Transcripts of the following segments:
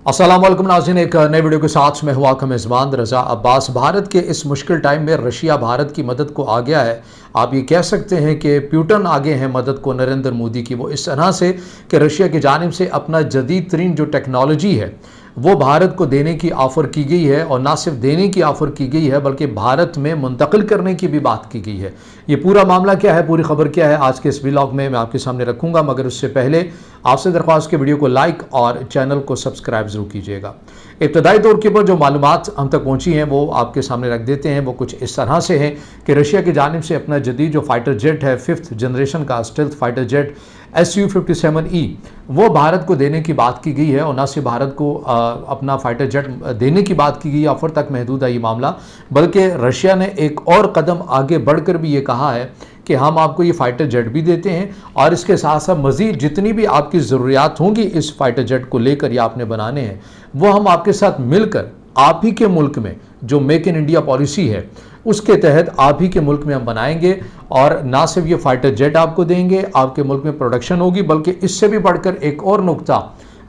अस्सलाम वालेकुम नाज़रीन, एक नए वीडियो के साथ मैं हुआ का मेज़बान रज़ा अब्बास। भारत के इस मुश्किल टाइम में रशिया भारत की मदद को आ गया है। आप ये कह सकते हैं कि प्यूटन आगे हैं मदद को नरेंद्र मोदी की, वो इस तरह से कि रशिया की जानिब से अपना जदीद तरीन जो टेक्नोलॉजी है वो भारत को देने की ऑफ़र की गई है, और ना सिर्फ देने की ऑफ़र की गई है बल्कि भारत में मुंतकिल करने की भी बात की गई है। ये पूरा मामला क्या है, पूरी खबर क्या है, आज के इस व्लॉग में मैं आपके सामने रखूंगा, मगर उससे पहले आपसे दरख्वास्त के वीडियो को लाइक और चैनल को सब्सक्राइब जरूर कीजिएगा। इब्तदाई तौर के ऊपर जो मालूमात हम तक पहुंची हैं वो आपके सामने रख देते हैं। वो कुछ इस तरह से हैं कि रशिया की जानिब से अपना जदीद जो फाइटर जेट है, 5th जनरेशन का स्टेल्थ फाइटर जेट Su-57E, वो भारत को देने की बात की गई है। और ना सिर्फ भारत को अपना फाइटर जेट देने की बात की गई, ऑफर तक महदूद है ये मामला, बल्कि रशिया ने एक और कदम आगे बढ़कर भी ये कहा है कि हम आपको ये फाइटर जेट भी देते हैं, और इसके साथ साथ मज़ीद जितनी भी आपकी ज़रूरियात होंगी इस फाइटर जेट को लेकर या आपने बनाने हैं, वो हम आपके साथ मिलकर आप ही के मुल्क में जो मेक इन इंडिया पॉलिसी है उसके तहत आप ही के मुल्क में हम बनाएंगे। और ना सिर्फ ये फाइटर जेट आपको देंगे, आपके मुल्क में प्रोडक्शन होगी, बल्कि इससे भी बढ़कर एक और नुकता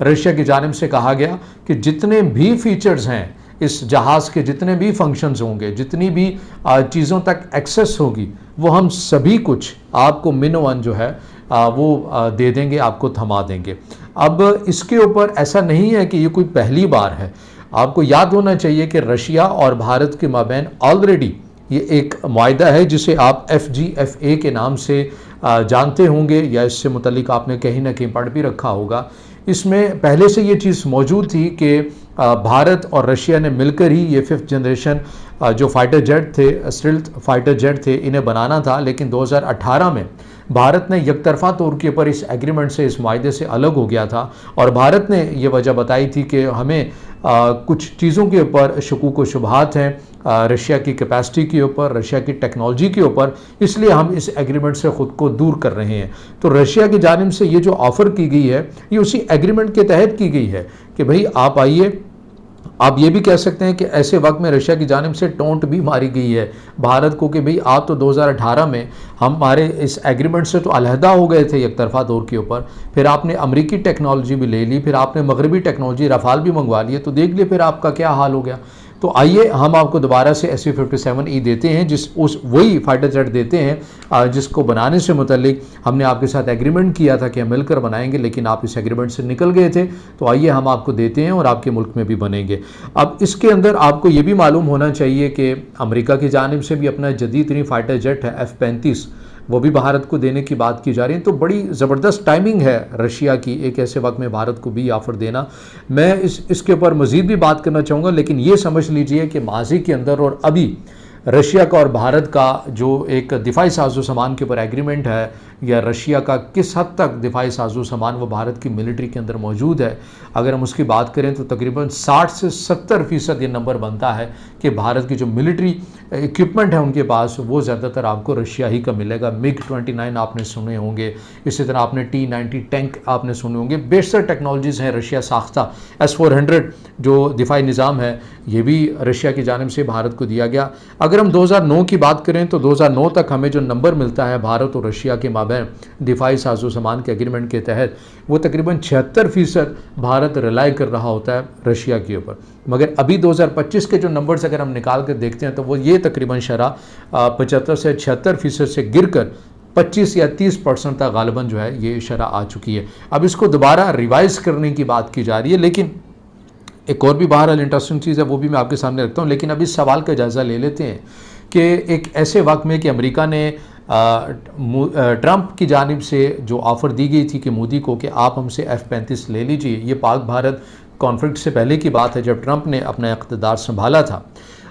रशिया की जानिब से कहा गया कि जितने भी फीचर्स हैं इस जहाज़ के, जितने भी फंक्शंस होंगे, जितनी भी चीज़ों तक एक्सेस होगी, वो हम सभी कुछ आपको मिनोवन जो है वो दे देंगे, आपको थमा देंगे। अब इसके ऊपर ऐसा नहीं है कि ये कोई पहली बार है। आपको याद होना चाहिए कि रशिया और भारत के माबैन ऑलरेडी ये एक मुआहदा है जिसे आप FGFA के नाम से जानते होंगे, या इससे मुतल्लिक आपने कहीं ना कहीं पढ़ भी रखा होगा। इसमें पहले से ये चीज़ मौजूद थी कि भारत और रशिया ने मिलकर ही ये 5th जनरेशन जो फाइटर जेट थे, स्टेल्थ फाइटर जेट थे, इन्हें बनाना था। लेकिन 2018 में भारत ने यकतरफा तौर के ऊपर इस एग्रीमेंट से, इस मुआहदे से अलग हो गया था, और भारत ने ये वजह बताई थी कि हमें कुछ चीज़ों के ऊपर शकूक व शुबहात हैं, रशिया की कैपेसिटी के ऊपर, रशिया की टेक्नोलॉजी के ऊपर, इसलिए हम इस एग्रीमेंट से ख़ुद को दूर कर रहे हैं। तो रशिया की जानिब से ये जो ऑफ़र की गई है ये उसी एग्रीमेंट के तहत की गई है कि भाई आप आइए। आप ये भी कह सकते हैं कि ऐसे वक्त में रशिया की जानिब से टोंट भी मारी गई है भारत को कि भाई आप तो 2018 में हमारे इस एग्रीमेंट से तो अलहदा हो गए थे एकतरफा तौर के ऊपर, फिर आपने अमेरिकी टेक्नोलॉजी भी ले ली, फिर आपने मगरबी टेक्नोलॉजी रफ़ाल भी मंगवा लिए, तो देख लिए फिर आपका क्या हाल हो गया। तो आइए हम आपको दोबारा से Su-57E देते हैं, वही फाइटर जेट देते हैं जिसको बनाने से मुतल्लिक हमने आपके साथ एग्रीमेंट किया था कि हम मिलकर बनाएंगे, लेकिन आप इस एग्रीमेंट से निकल गए थे। तो आइए हम आपको देते हैं और आपके मुल्क में भी बनेंगे। अब इसके अंदर आपको ये भी मालूम होना चाहिए कि अमेरिका की जानिब से भी अपना जदीद तरीन फाइटर जेट है F-35, वो भी भारत को देने की बात की जा रही है। तो बड़ी ज़बरदस्त टाइमिंग है रशिया की एक ऐसे वक्त में भारत को भी ऑफ़र देना। मैं इसके ऊपर मज़ीद भी बात करना चाहूँगा, लेकिन ये समझ लीजिए कि माजी के अंदर और अभी रशिया का और भारत का जो एक दिफाई साजो सामान के ऊपर एग्रीमेंट है, या रशिया का किस हद तक दिफाई साजो सामान वो भारत की मिलिट्री के अंदर मौजूद है, अगर हम उसकी बात करें तो तकरीबन 60 से 70% ये नंबर बनता है कि भारत की जो मिलिट्री इक्विपमेंट है उनके पास, वो ज़्यादातर आपको रशिया ही का मिलेगा। MiG-29 आपने सुने होंगे, इसी तरह आपने T-90 टैंक आपने सुने होंगे। बेशतर टेक्नोलॉजीज़ हैं रशिया साख्ता। S-400 जो दिफाई निज़ाम है ये भी रशिया की जानिब से भारत को दिया गया। अगर हम 2009 की बात करें तो 2009 तक हमें जो नंबर मिलता है भारत और रशिया के माबैन दिफाई साजो सामान के एग्रीमेंट के तहत, वो तकरीबन 76% भारत रिलाई कर रहा होता है रशिया के ऊपर। मगर अभी 2025 के जो नंबर्स अगर हम निकाल कर देखते हैं तो वो ये तकरीबन शरह 75 से 76% से गिर कर 25 या 30% तक गालिबन जो है ये शरह आ चुकी है। अब इसको दोबारा रिवाइज़ करने की बात की जा रही है। लेकिन एक और भी बहरहाल इंटरेस्टिंग चीज़ है, वो भी मैं आपके सामने रखता हूँ। लेकिन अभी इस सवाल का जायज़ा ले लेते हैं कि एक ऐसे वक्त में कि अमेरिका ने ट्रंप की जानिब से जो ऑफ़र दी गई थी कि मोदी को कि आप हमसे F-35 ले लीजिए, ये पाक भारत कॉन्फ्लिक्ट से पहले की बात है जब ट्रंप ने अपना इक़्तिदार संभाला था।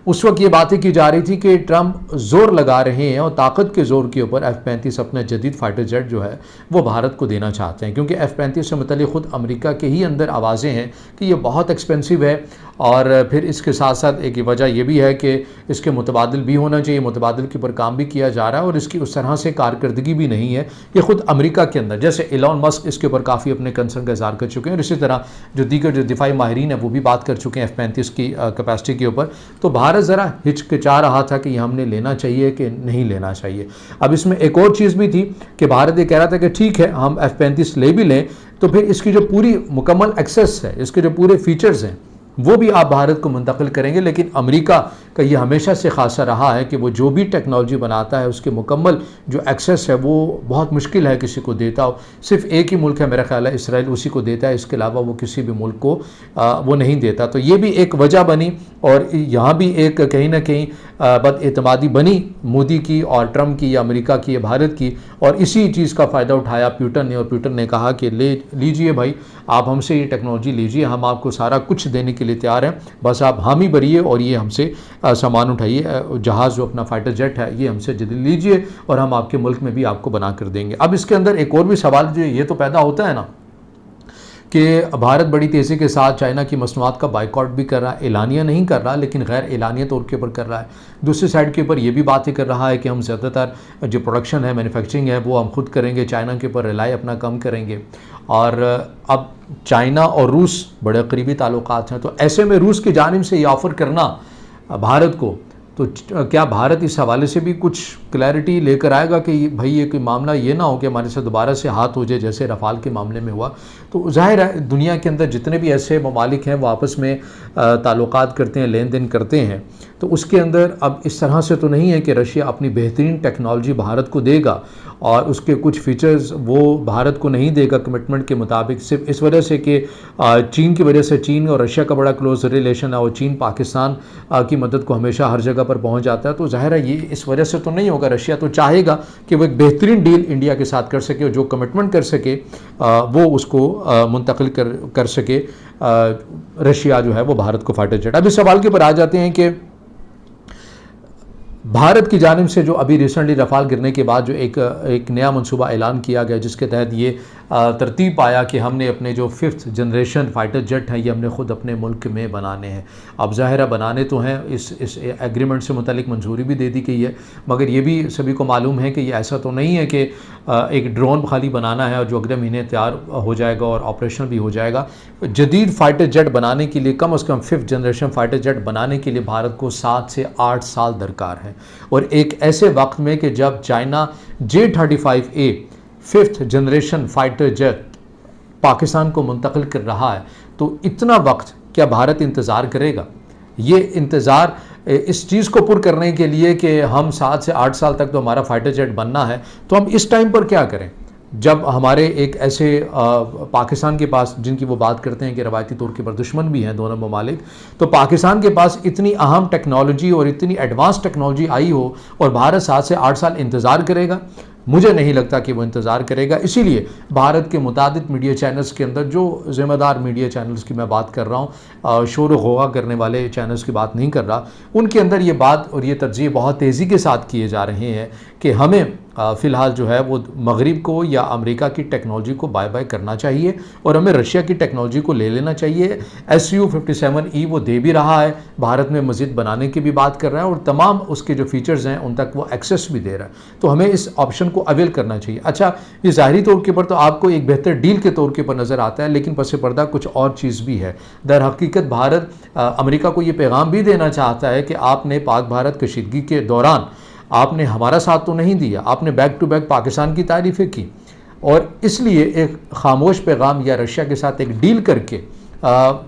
उस वक्त ये बातें की जा रही थी कि ट्रंप ज़ोर लगा रहे हैं और ताकत के ज़ोर के ऊपर F-35 अपना जदीद फाइटर जेट जो है वो भारत को देना चाहते हैं, क्योंकि F-35 से मुतल्लिक़ ख़ुद अमेरिका के ही अंदर आवाज़ें हैं कि ये बहुत एक्सपेंसिव है। और फिर इसके साथ साथ एक वजह यह भी है कि इसके मुतबादिल भी होना चाहिए, मुतबादिल के ऊपर काम भी किया जा रहा है और इसकी उस तरह से कारकर्दगी भी नहीं है। ये ख़ुद अमेरिका के अंदर, जैसे एलन मस्क इसके ऊपर काफ़ी अपने कंसर्न का इज़हार कर चुके हैं, और इसी तरह जो दीगर जो दिफाई माहिरीन है वो भी बात कर चुके हैं F-35 की कैपेसिटी के ऊपर। तो भारत ज़रा हिचकिचा रहा था कि ये हमने लेना चाहिए कि नहीं लेना चाहिए। अब इसमें एक और चीज़ भी थी कि भारत ये कह रहा था कि ठीक है हम F-35 ले भी लें, तो फिर इसकी जो पूरी मुकम्मल एक्सेस है, इसके जो पूरे फीचर्स हैं, वो भी आप भारत को मुंतकिल करेंगे। लेकिन अमेरिका का ये हमेशा से खासा रहा है कि वो जो भी टेक्नोलॉजी बनाता है उसके मुकम्मल जो एक्सेस है वो बहुत मुश्किल है किसी को देता हो। सिर्फ एक ही मुल्क है मेरा ख्याल है, इसराइल, उसी को देता है, इसके अलावा वो किसी भी मुल्क को वो नहीं देता। तो ये भी एक वजह बनी और यहाँ भी एक कहीं ना कहीं बदएतमादी बनी मोदी की और ट्रम्प की या अमेरिका की या भारत की, और इसी चीज़ का फ़ायदा उठाया प्यूटन ने। और प्यूटन ने कहा कि ले लीजिए भाई, आप हमसे ये टेक्नोलॉजी लीजिए, हम आपको सारा कुछ देने के लिए तैयार हैं, बस आप हामी भरिए और ये हमसे सामान उठाइए, जहाज़ जो अपना फाइटर जेट है ये हमसे जल्दी लीजिए और हम आपके मुल्क में भी आपको बना कर देंगे। अब इसके अंदर एक और भी सवाल जो ये तो पैदा होता है ना कि भारत बड़ी तेज़ी के साथ चाइना की मसनूआत का बाइकआउट भी कर रहा है, एलानिया नहीं कर रहा लेकिन गैर एलानिया तौर के ऊपर कर रहा है। दूसरी साइड के ऊपर ये भी बातें कर रहा है कि हम ज़्यादातर जो प्रोडक्शन है, मैन्युफैक्चरिंग है, वो हम खुद करेंगे, चाइना के ऊपर रिलाई अपना कम करेंगे। और अब चाइना और रूस बड़े करीबी ताल्लुकात हैं, तो ऐसे में रूस की जानिब से ये ऑफ़र करना भारत को, तो क्या भारत इस हवाले से भी कुछ क्लैरिटी लेकर आएगा कि भाई ये कोई मामला ये ना हो कि हमारे साथ दोबारा से हाथ हो जाए जैसे रफ़ाल के मामले में हुआ। तो जाहिर है दुनिया के अंदर जितने भी ऐसे ममालिक हैं वो आपस में ताल्लुकात करते हैं, लेन देन करते हैं, तो उसके अंदर अब इस तरह से तो नहीं है कि रशिया अपनी बेहतरीन टेक्नोलॉजी भारत को देगा और उसके कुछ फीचर्स वो भारत को नहीं देगा कमिटमेंट के मुताबिक, सिर्फ इस वजह से कि चीन की वजह से, चीन और रशिया का बड़ा क्लोज रिलेशन है और चीन पाकिस्तान की मदद को हमेशा हर जगह पर पहुंच जाता है। तो जाहिर है ये इस वजह से तो नहीं होगा। रशिया तो चाहेगा कि वो एक बेहतरीन डील इंडिया के साथ कर सके और जो कमिटमेंट कर सके वो उसको मुंतकिल कर सके रशिया जो है वो भारत को फाइटर जेट। अब इस सवाल के ऊपर आ जाते हैं कि भारत की जानिब से जो अभी रिसेंटली रफ़ाल गिरने के बाद जो एक नया मंसूबा ऐलान किया गया जिसके तहत ये तरतीब पाया कि हमने अपने जो 5th जनरेशन फ़ाइटर जेट हैं ये हमने ख़ुद अपने मुल्क में बनाने हैं। अब ज़ाहिर बनाने तो हैं, इस एग्रीमेंट से मुतालिक मंजूरी भी दे दी गई है, मगर ये भी सभी को मालूम है कि ये ऐसा तो नहीं है कि एक ड्रोन खाली बनाना है और जो अगले महीने तैयार हो जाएगा और ऑपरेशनल भी हो जाएगा। जदीद फ़ाइटर जेट बनाने के लिए कम से कम 5th जनरेशन फ़ाइटर जेट बनाने के लिए भारत को 7 से 8 साल दरकार है, और एक ऐसे वक्त में कि जब China J-35A 5th generation fighter jet Pakistan को मुंतकिल कर रहा है, तो इतना वक्त क्या भारत इंतज़ार करेगा? ये इंतज़ार इस चीज़ को पुर करने के लिए कि हम 7 से 8 साल तक तो हमारा फ़ाइटर जेट बनना है, तो हम इस टाइम पर क्या करें जब हमारे एक ऐसे पाकिस्तान के पास, जिनकी वो बात करते हैं कि रवायती तौर के पर दुश्मन भी हैं दोनों ममालिक, तो पाकिस्तान के पास इतनी अहम टेक्नोलॉजी और इतनी एडवांस टेक्नोलॉजी आई हो और भारत 7 से 8 साल इंतज़ार करेगा? मुझे नहीं लगता कि वो इंतज़ार करेगा। इसीलिए भारत के मुतादिद मीडिया चैनल्स के अंदर, जो ज़िम्मेदार मीडिया चैनल्स की मैं बात कर रहा हूँ, शोर व गौगा करने वाले चैनल्स की बात नहीं कर रहा, उनके अंदर ये बात और ये तर्जीह बहुत तेज़ी के साथ किए जा रहे हैं कि हमें फ़िलहाल जो है वो मगरिब को या अमेरिका की टेक्नोलॉजी को बाय बाय करना चाहिए और हमें रशिया की टेक्नोलॉजी को ले लेना चाहिए। Su-57E वो दे भी रहा है, भारत में मज़ीद बनाने की भी बात कर रहा है और तमाम उसके जो फीचर्स हैं उन तक वो एक्सेस भी दे रहा है, तो हमें इस ऑप्शन को अवेल करना चाहिए। अच्छा, ये ज़ाहिरी तौर के ऊपर तो आपको एक बेहतर डील के तौर के ऊपर नज़र आता है, लेकिन पस पर्दा कुछ और चीज़ भी है। दर हकीकत भारत अमेरिका को ये पैगाम भी देना चाहता है कि आपने पाक भारत कशीदगी के दौरान आपने हमारा साथ तो नहीं दिया, आपने बैक टू बैक पाकिस्तान की तारीफ़ें की, और इसलिए एक खामोश पैगाम या रशिया के साथ एक डील करके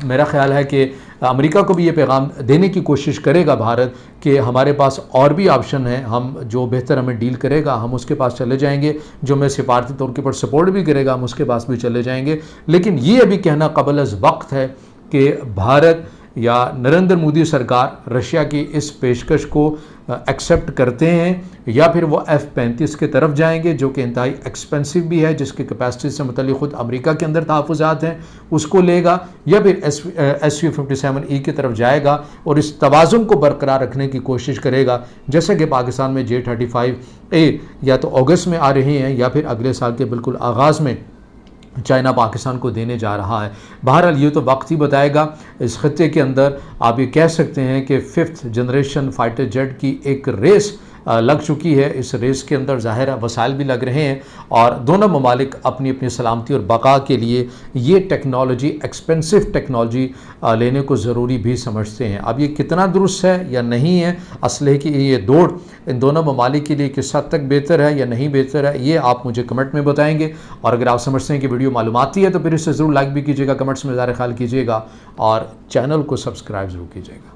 मेरा ख्याल है कि अमेरिका को भी ये पैगाम देने की कोशिश करेगा भारत कि हमारे पास और भी ऑप्शन है, हम जो बेहतर हमें डील करेगा हम उसके पास चले जाएंगे, जो हमें सिफारती तौर के ऊपर सपोर्ट भी करेगा हम उसके पास भी चले जाएंगे। लेकिन ये अभी कहना क़ब्ल अज़ वक्त है कि भारत या नरेंद्र मोदी सरकार रशिया की इस पेशकश को एक्सेप्ट करते हैं या फिर वो F-35 की तरफ जाएंगे, जो कि इंतहाई एक्सपेंसिव भी है, जिसकी कैपेसिटी से मुतल्लिक़ खुद अमेरिका के अंदर तहफ़्फ़ुज़ात हैं, उसको लेगा, या फिर Su-57E की तरफ जाएगा और इस तवाज़ुन को बरकरार रखने की कोशिश करेगा, जैसे कि पाकिस्तान में J-35A या तो अगस्त में आ रहे हैं या फिर अगले साल के बिल्कुल आगाज़ में चाइना पाकिस्तान को देने जा रहा है। बहरहाल ये तो वक्त ही बताएगा। इस खत्ते के अंदर आप ये कह सकते हैं कि 5th जनरेशन फ़ाइटर जेट की एक रेस लग चुकी है इस रेस के अंदर, ज़ाहिर है वसाइल भी लग रहे हैं और दोनों ममालिक अपनी अपनी सलामती और बका के लिए ये टेक्नोलॉजी, एक्सपेंसिव टेक्नोलॉजी लेने को ज़रूरी भी समझते हैं। अब ये कितना दुरुस्त है या नहीं है, असलहे की ये दौड़ इन दोनों ममालिक के लिए किस हद तक बेहतर है या नहीं बेहतर है, ये आप मुझे कमेंट में बताएंगे। और अगर आप समझते हैं कि वीडियो मालूमाती है तो फिर इसे ज़रूर लाइक भी कीजिएगा, कमेंट्स में ज़रा ख्याल कीजिएगा और चैनल को सब्सक्राइब ज़रूर कीजिएगा।